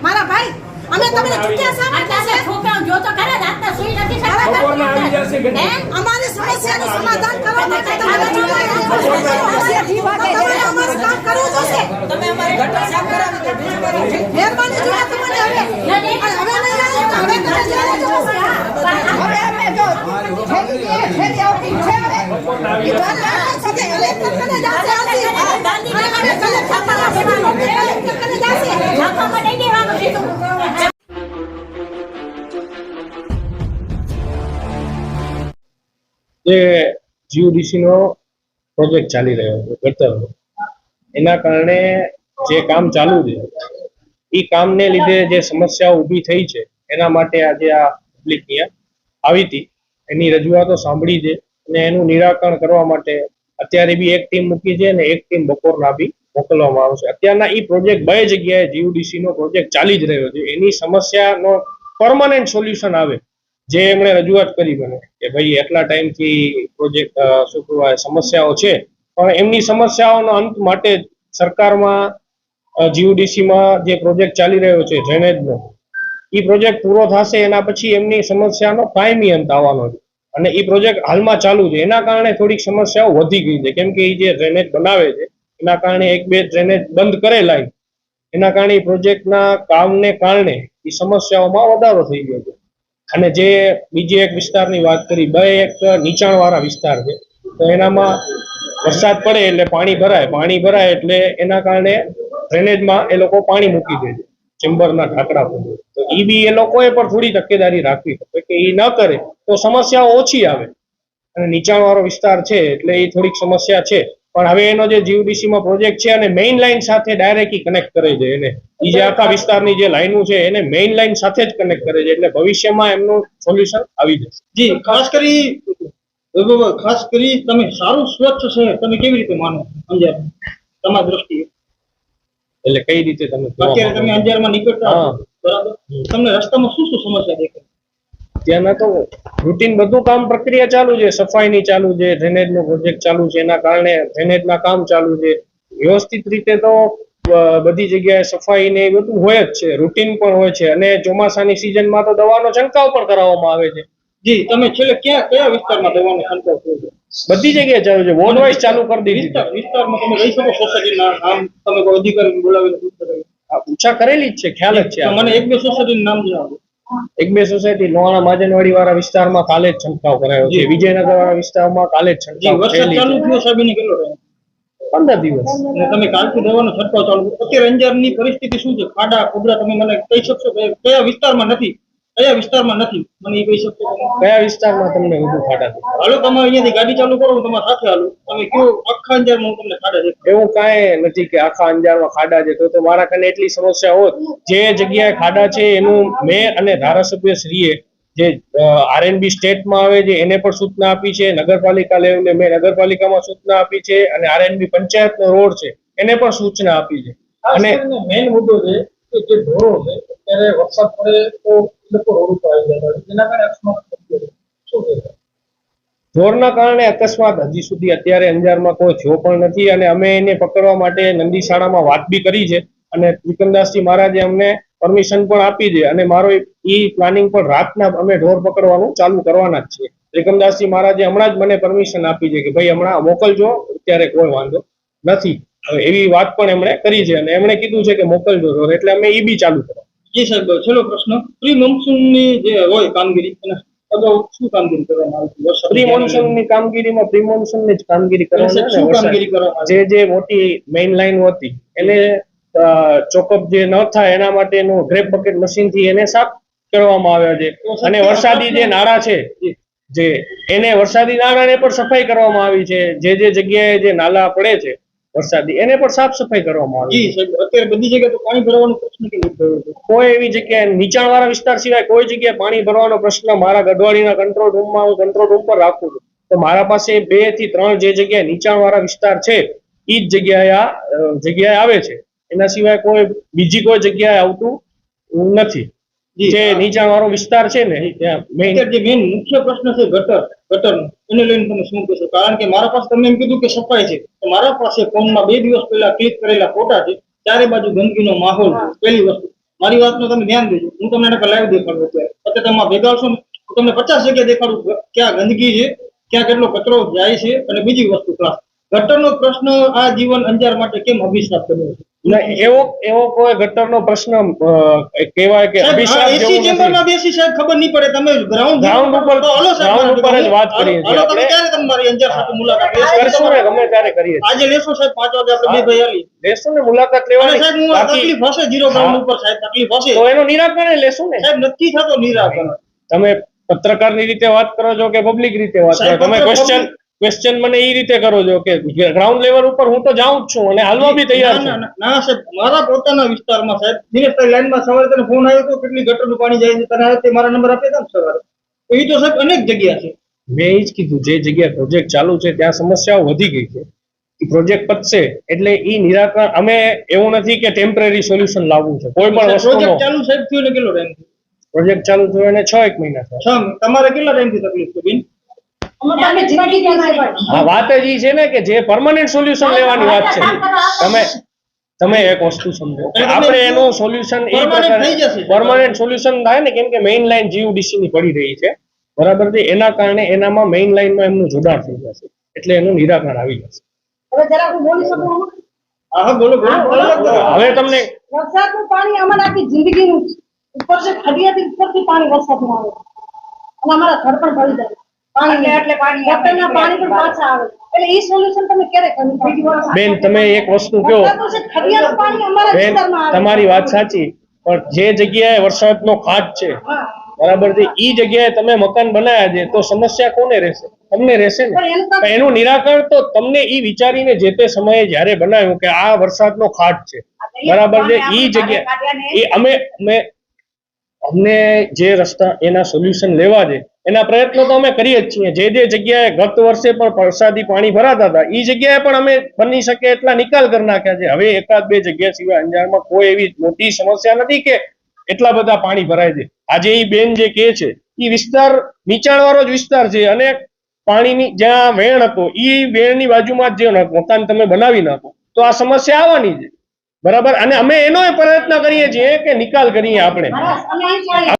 મારા ભાઈ અમે તમને ચૂક્યા સામે છોકરાઓ જો તો ખરા રાતના સુઈ નથી શકતા અમારી સમસ્યાનું સમાધાન કરવા માટે તમારે કામ કરવું જોશે તમે અમારી ઘટના સાફ કરાવી મહેરબાની જોયા તમને હવે હવે તમે અમે જો છેડી આવતી છે જે જીયુડીસી નો પ્રોજેક્ટ ચાલી રહ્યો છે ગટરનો, એના કારણે જે કામ ચાલુ છે એ કામને લીધે જે સમસ્યાઓ ઊભી થઈ છે એના માટે આજે આ પબ્લિક અહીંયા આવી હતી, એની રજૂઆતો સાંભળી છે અને એનું નિરાકરણ કરવા માટે અત્યારે બી એક ટીમ મૂકી છે અને એક ટીમ બપોરના બી મોકલવામાં આવશે. અત્યારના એ પ્રોજેક્ટ બે જગ્યાએ જીયુડીસી નો પ્રોજેક્ટ ચાલી જ રહ્યો છે, એની સમસ્યાનો પરમાનન્ટ સોલ્યુશન આવે જે એમણે રજૂઆત કરી બને કે ભાઈ એટલા ટાઈમથી પ્રોજેક્ટ શું કહેવાય સમસ્યાઓ છે, પણ એમની સમસ્યાઓનો અંત માટે સરકારમાં જીયુડીસીમાં જે પ્રોજેક્ટ ચાલી રહ્યો છે ડ્રેનેજનો, એ પ્રોજેક્ટ પૂરો થશે એના પછી એમની સમસ્યાનો કાયમી અંત આવવાનો છે અને એ પ્રોજેક્ટ હાલમાં ચાલુ છે. એના કારણે થોડીક સમસ્યાઓ વધી ગઈ છે, કેમ કે એ જે ડ્રેનેજ બનાવે છે એના કારણે એક બે ડ્રેનેજ બંધ કરેલા, એના કારણે એ પ્રોજેક્ટના કામને કારણે એ સમસ્યાઓમાં વધારો થઈ ગયો છે. અને જે બીજી એક વિસ્તારની વાત કરી, બે એક નીચાણવાળા વિસ્તાર છે, તો એનામાં વરસાદ પડે એટલે પાણી ભરાય એટલે એના કારણે ડ્રેનેજમાં એ લોકો પાણી મૂકી દે છે ચેમ્બરના ઢાંકણા પર. તો એ બી એ લોકોએ પણ થોડી તકેદારી રાખવી પડે કે એ ન કરે તો સમસ્યાઓ ઓછી આવે. અને નીચાણવાળો વિસ્તાર છે એટલે એ થોડીક સમસ્યા છે, પણ હવે એનો જે જીયુડીસીમાં પ્રોજેક્ટ છે અને મેઇન લાઇન સાથે ડાયરેક્ટલી કનેક્ટ કરે છે, એને એ જે આખા વિસ્તારની જે લાઈનો છે એને મેઇન લાઇન સાથે જ કનેક્ટ કરે છે, એટલે ભવિષ્યમાં એમનું સોલ્યુશન આવી જશે. જી, ખાસ કરી તમે સારું સ્વચ્છ છે તમે કેવી રીતે માનો અંજાર તમારી દ્રષ્ટિએ? એટલે કઈ રીતે તમે અત્યારે તમે અંજારમાં નીકળતા બરાબર, તમને રસ્તામાં શું શું સમસ્યા દેખાય? ત્યાંના તો રૂટીન બધું કામ પ્રક્રિયા ચાલુ છે, સફાઈની ચાલુ છે, ડ્રેનેજનો પ્રોજેક્ટ ચાલુ છે, એના કારણે ડ્રેનેજના કામ ચાલુ છે. વ્યવસ્થિત રીતે તો બધી જગ્યાએ સફાઈ ને એ બધું હોય જ છે, રૂટીન પણ હોય છે, અને ચોમાસાની સિઝનમાં તો દવાનો છંટકાવ પણ કરાવવામાં આવે છે. જી, તમે છેલ્લે કયા વિસ્તારમાં દવાનો છંટકાવ કર્યો છે? બધી જગ્યાએ ચાલુ છે, વોર્ડ વાઇઝ ચાલુ કરી દીધી. વિસ્તારમાં તમે રહી શકો સોસાયટીના નામ તમે કોઈ અધિકારી બોલાવીને પૂછા કરેલી જ છે, ખ્યાલ જ છે. મને એક બે સોસાયટીનું નામ જણાવો. એક બે સોસાયટી લોહાણા માજનવાડી વાળા વિસ્તારમાં કાલે જ છંટકાવ કરાયો છે, વિજયનગર વાળા વિસ્તારમાં કાલે જ છંટકાવ. વરસાદ ચાલુ થયો સાહેબની કેટલો ટાઈમ? 15 દિવસ. તમે કાલથી દવાનો છંટકાવ ચાલુ. અત્યારે અંજારની પરિસ્થિતિ શું છે? ખાડા ખોબરા તમે મને કહી શકશો કયા વિસ્તારમાં નથી મને એ કહી શકશો? કયા વિસ્તારમાં તમને વધુ ખાડા છે? હાલો તમે અહીંયાથી ગાડી ચાલુ કરો, તમારા સાથે હાલો, તમે કયો આખા અંજારમાં તમને ખાડા છે? એવું કાંઈ નથી કે આખા અંજારમાં ખાડા છે, તો મારા કને એટલી સમસ્યા હોત. જે જગ્યાએ ખાડા છે એનું મેયર અને ધારાસભ્ય શ્રીએ જે આરએનબી સ્ટેટમાં આવે છે એને પણ સૂચના આપી છે, નગરપાલિકા લેવલે મેં નગરપાલિકામાં સૂચના આપી છે, અને આરએનબી પંચાયતનો રોડ છે એને પણ સૂચના આપી છે. અને મેઇન મુદ્દો છે કે જે ઢોરો છે ત્યારે વરસાદ પડે તો લોકો રોડ ઉપર આવી જાય, જેના કારણે અકસ્માત શું છે? ઢોરના કારણે અકસ્માત હજી સુધી અત્યારે અંજારમાં કોઈ થયો પણ નથી, અને અમે એને પકડવા માટે નંદી શાળામાં વાત બી કરી છે, અને ત્રિકમદાસજી મહારાજે અમને પરમિશન પણ આપી છે, અને મારો પ્લાનિંગ પણ રાતના અમે ઢોર પકડવાનું ચાલુ કરવાના જ છે. ત્રિકમદાસજી મહારાજે હમણાં જ મને પરમિશન આપી છે કે ભાઈ હમણાં મોકલજો, અત્યારે કોઈ વાંધો નથી, એવી વાત પણ એમણે કરી છે, અને એમણે કીધું છે કે મોકલજો ઢોર, એટલે અમે એ બી ચાલુ કરવા. જી સાહેબ, છેલ્લો પ્રશ્ન, પ્રી મોન્સૂનની જે હોય કામગીરી અગાઉ શું કામગીરી કરવામાં આવી? પ્રી મોન્સૂનની કામગીરીમાં પ્રી મોન્સૂનની જ કામગીરી કરવાની, જે મોટી મેઇન લાઈન હતી એને ચોકઅપ જે ન થાય એના માટેનું ગ્રેપ બકેટ મશીનથી એને સાફ કરવામાં આવ્યા છે, અને વરસાદી જે નાળા છે એને વરસાદી નાળાને પણ સફાઈ કરવામાં આવી છે, જે જગ્યાએ જે નાલા પડે છે વરસાદી એને પણ સાફ સફાઈ કરવામાં આવી. અત્યારે બધી જગ્યાએ તો પાણી ભરવાનો પ્રશ્ન કેવી થયો છે? કોઈ એવી જગ્યાએ નીચાણવાળા વિસ્તાર સિવાય કોઈ જગ્યાએ પાણી ભરવાનો પ્રશ્ન મારા ગઢવાડીના કંટ્રોલ રૂમમાં હું કંટ્રોલ રૂમ પર રાખું છું, તો મારા પાસે 2 થી 3 જે જગ્યાએ નીચાણવાળા વિસ્તાર છે એ જ જગ્યાએ આવે છે, એના સિવાય કોઈ બીજી કોઈ જગ્યાએ આવતું નથી. જી. જે નીચાણવાળો વિસ્તાર છે ને ત્યાં મેઇન અત્યારે જે મેઇન મુખ્ય પ્રશ્ન છે ગટરનો એને લઈને તમે શું કહેશો? કારણ કે મારા પાસે તમે એમ કીધું કે સફાઈ છે, તો મારા પાસે ફોનમાં 2 દિવસ પહેલા ક્લિક કરેલા ફોટા છે, ચારે બાજુ ગંદકીનો માહોલ છે. પહેલી વસ્તુ મારી વાતનું તમે ધ્યાન દેજો, હું તમને એને લાઈવ દેખાડું અત્યારે તમે ભેગા આવશો ને તો તમને 50 જગ્યા દેખાડું ક્યાં ગંદકી છે, ક્યાં કેટલો કચરો જાય છે. અને બીજી વસ્તુ ક્લાસ ગટરનો પ્રશ્ન આ જીવન અંજાર માટે કેમ અભિશાપ બન્યો છે? એવો કોઈ ગટરનો પ્રશ્ન કહેવાય કે અભિશાપ એસી જેવું ચેમ્બરમાં નથી. બેસી સાહેબ ખબર નહીં પડે. તમે ગ્રાઉન્ડ ગ્રાઉન્ડ ઉપર જ વાત કરીએ છીએ તમે આપણે. ક્યારે તમારી અંજાર સાથે મુલાકાત કરશું ને ગમે ત્યારે કરીએ છીએ. આજે લેશો સાહેબ 5 વાગે આપણે બે ભાઈ આવીએ. લેશું ને મુલાકાત અને લેવાની. સાહેબ હું બાકી તકલીફ હશે જીરો ગ્રાઉન્ડ ઉપર સાહેબ તકલીફ હશે તો એનું નિરાકરણ લેશું ને. સાહેબ નથી થતો નિરાકરણ. તમે પત્રકારની રીતે વાત કરો છો કે પબ્લિક રીતે વાત કરો? સાહેબ, તમે ક્વેશ્ચન મને એ રીતે કરો છો કે ગ્રાઉન્ડ લેવલ ઉપર હું તો જાઉં જ છું અને હાલવા બી તૈયાર ના, છું. ના, ના, ના સાહેબ મારા પોતાના વિસ્તારમાં સાહેબ દિનેશભાઈ લાઈનમાં સવારે તને ફોન આવ્યો તો કેટલી ગટરનું પાણી જાય છે તને આવ્યો તે મારા નંબર આપી દો સવારે. તો એ તો સાહેબ અનેક જગ્યા છે. મેં એ જ કીધું જે જગ્યાએ પ્રોજેક્ટ ચાલુ છે ત્યાં સમસ્યાઓ વધી ગઈ છે. પ્રોજેક્ટ પતશે એટલે એ નિરાકરણ અમે એવું નથી કે ટેમ્પરરી સોલ્યુશન લાવવું છે કોઈ પણ વસ્તુનો. પ્રોજેક્ટ ચાલુ સાહેબ થયો ને કેટલો ટાઈમ પ્રોજેક્ટ ચાલુ થયો એને 6 મહિના થયા. તમારે કેટલા ટાઈમથી તકલીફ છે બેન? અમે જિંદગી જીવી હા, વાત જ ઈ છે ને કે જે પરમાનન્ટ સોલ્યુશન લેવાની વાત છે. તમે એક વસ્તુ સમજો કે આપણે એનું સોલ્યુશન એ Permanent થઈ જશે. પરમાનન્ટ સોલ્યુશન થાય ને, કેમ કે મેઇન લાઈન જીયુડીસી ની પડી રહી છે બરાબર છે. એના કારણે એનામાં મેઇન લાઈનમાં એમનું જોડાણ થઈ જશે એટલે એનું નિરાકરણ આવી જશે. હવે જરા હું બોલી શકું આમાં? હા બોલો બોલો. હવે તમને વરસાદનું પાણી અમારા આખી જિંદગીનું છે. ઉપરથી ખડિયાથી ઉપરથી પાણી વરસાદનું આવે અને અમારા ઘર પણ ભરી જાય પાણી એટલે પાણી ગટરના પાણી પણ પાછા આવે એટલે એ સોલ્યુશન તમે ક્યારે કર્યું? બેન તમે એક વસ્તુ કહો. ખડિયાનું પાણી અમારા બેન વિસ્તારમાં આવે. તમારી વાત સાચી, પણ જે જગ્યાએ વરસાદનો ખાટ છે હા. બરાબર છે ઈ જગ્યાએ તમે મકાન બનાવ્યા છે તો સમસ્યા કોને રહેશે? તમને રહેશે ને. પણ એનું તો- પણ એનું નિરાકરણ તો તમને ઈ વિચારીને જે તે સમયે જ્યારે બનાવ્યું કે આ વરસાદનો ખાટ છે બરાબર છે ઈ જગ્યા એ અમને જે રસ્તા એના સોલ્યુશન લેવા છે એના પ્રયત્નો તો અમે કરીએ જ છીએ. જે જગ્યાએ ગત વર્ષે પણ વરસાદી પાણી ભરાતા હતા ઈ જગ્યાએ પણ અમે બની શકે એટલા નિકાલ કરી નાખ્યા છે. હવે 1-2 જગ્યા સિવાય અંજારમાં કોઈ એવી મોટી સમસ્યા નથી કે એટલા બધા પાણી ભરાય છે. આજે ઈ બેન જે કહે છે ઈ વિસ્તાર નીચાણવાળો જ વિસ્તાર છે અને પાણીની જ્યાં વેણ હતો ઈ વેણની બાજુમાં જ જે મકાન તમે બનાવી નાખો તો આ સમસ્યા આવવાની છે બરાબર. અને અમે એનો પ્રયત્ન કરીએ છીએ કે નિકાલ કરીએ આપણે. અમે એ જ